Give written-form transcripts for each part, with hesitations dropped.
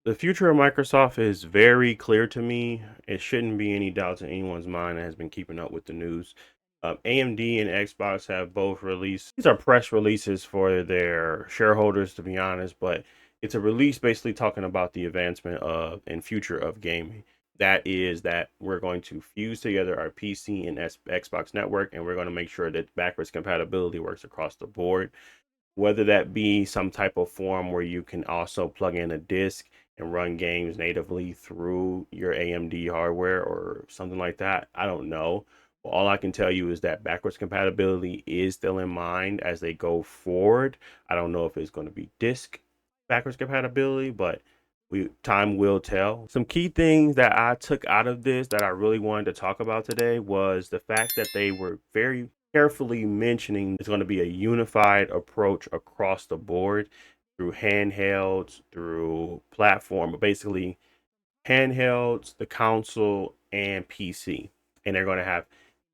The future of Microsoft is very clear to me. It shouldn't be any doubts in anyone's mind that has been keeping up with the news. AMD and Xbox have both released, these are press releases for their shareholders, to be honest, but it's a release basically talking about the advancement of and future of gaming. That is that we're going to fuse together our PC and Xbox network, and we're going to make sure that backwards compatibility works across the board, whether that be some type of form where you can also plug in a disk and run games natively through your AMD hardware or something like that. I don't know. But all I can tell you is that backwards compatibility is still in mind as they go forward. I don't know if it's going to be disk backwards compatibility, but time will tell. Some key things that I took out of this that I really wanted to talk about today was the fact that they were very carefully mentioning it's going to be a unified approach across the board through handhelds, through platform, but basically handhelds, the console, and PC. And they're going to have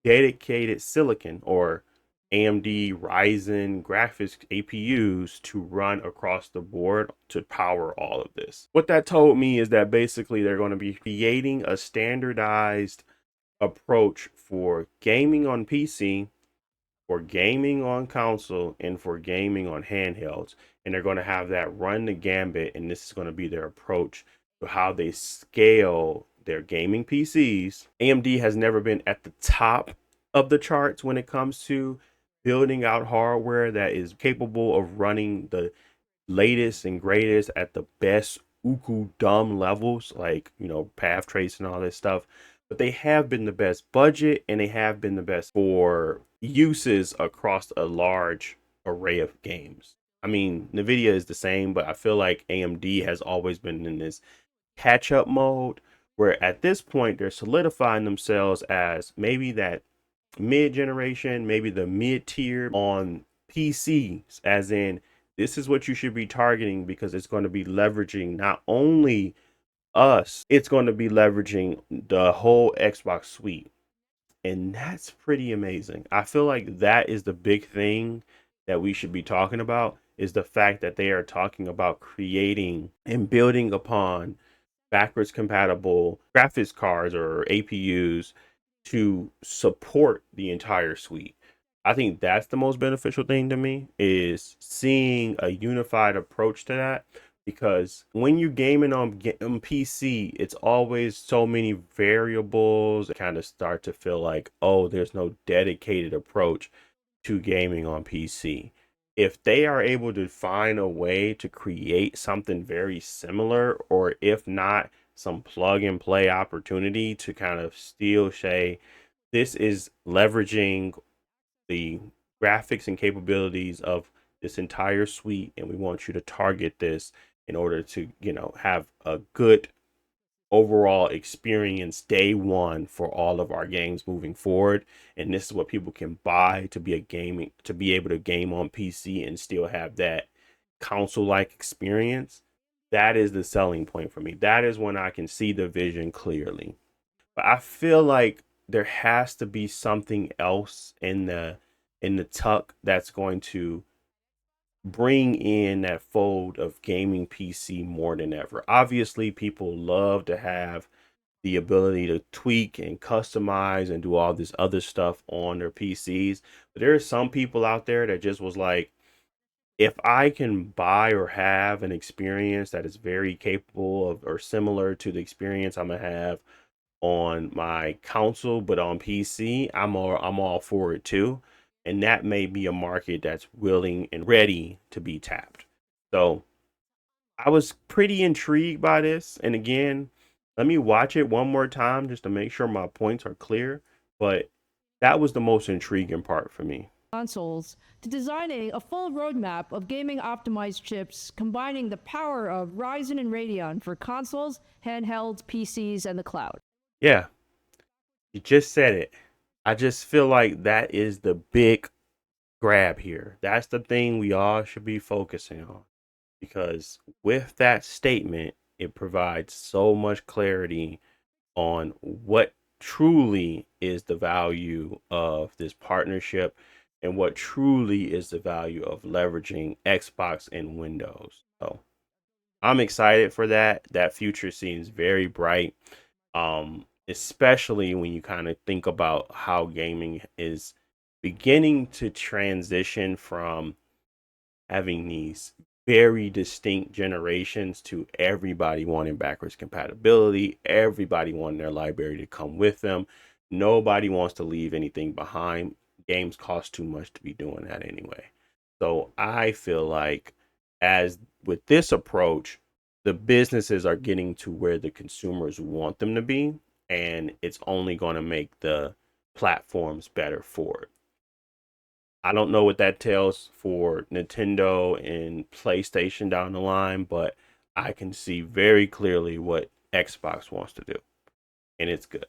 dedicated silicon or AMD Ryzen graphics APUs to run across the board to power all of this. What that told me is that basically they're going to be creating a standardized approach for gaming on PC, for gaming on console, and for gaming on handhelds. And they're going to have that run the gambit, and this is going to be their approach to how they scale their gaming PCs. AMD has never been at the top of the charts when it comes to building out hardware that is capable of running the latest and greatest at the best uku dumb levels, like path trace and all this stuff. But they have been the best budget, and they have been the best for uses across a large array of games. I mean, Nvidia is the same, but I feel like AMD has always been in this catch up mode where at this point they're solidifying themselves as maybe that mid generation, maybe the mid tier on PCs, as in this is what you should be targeting because it's going to be leveraging not only us, it's going to be leveraging the whole Xbox suite. And that's pretty amazing. I feel like that is the big thing that we should be talking about, is the fact that they are talking about creating and building upon backwards compatible graphics cards or APUs to support the entire suite. I think that's the most beneficial thing to me, is seeing a unified approach to that, because when you gaming on PC, it's always so many variables. Kind of start to feel like, oh, there's no dedicated approach to gaming on PC. If they are able to find a way to create something very similar, or if not, some plug and play opportunity to kind of still say, this is leveraging the graphics and capabilities of this entire suite, and we want you to target this in order to, have a good overall experience day one for all of our games moving forward. And this is what people can buy to be able to game on PC and still have that console like experience. That is the selling point for me. That is when I can see the vision clearly. But I feel like there has to be something else in the tuck that's going to bring in that fold of gaming PC more than ever. Obviously, people love to have the ability to tweak and customize and do all this other stuff on their PCs. But there are some people out there that just was like, if I can buy or have an experience that is very capable of or similar to the experience I'm gonna have on my console, but on PC, I'm all for it too. And that may be a market that's willing and ready to be tapped. So I was pretty intrigued by this. And again, let me watch it one more time just to make sure my points are clear. But that was the most intriguing part for me. Consoles to designing a full roadmap of gaming optimized chips combining the power of Ryzen and Radeon for consoles, handhelds, PCs, and the cloud. Yeah, you just said it. I just feel like that is the big grab here. That's the thing we all should be focusing on, because with that statement, it provides so much clarity on what truly is the value of this partnership and what truly is the value of leveraging Xbox and Windows. So I'm excited for that. That future seems very bright. Especially when you kind of think about how gaming is beginning to transition from having these very distinct generations to everybody wanting backwards compatibility, everybody wanting their library to come with them. Nobody wants to leave anything behind. Games cost too much to be doing that anyway. So I feel like, as with this approach, the businesses are getting to where the consumers want them to be, and it's only going to make the platforms better for it. I don't know what that tells for Nintendo and PlayStation down the line, but I can see very clearly what Xbox wants to do, and it's good.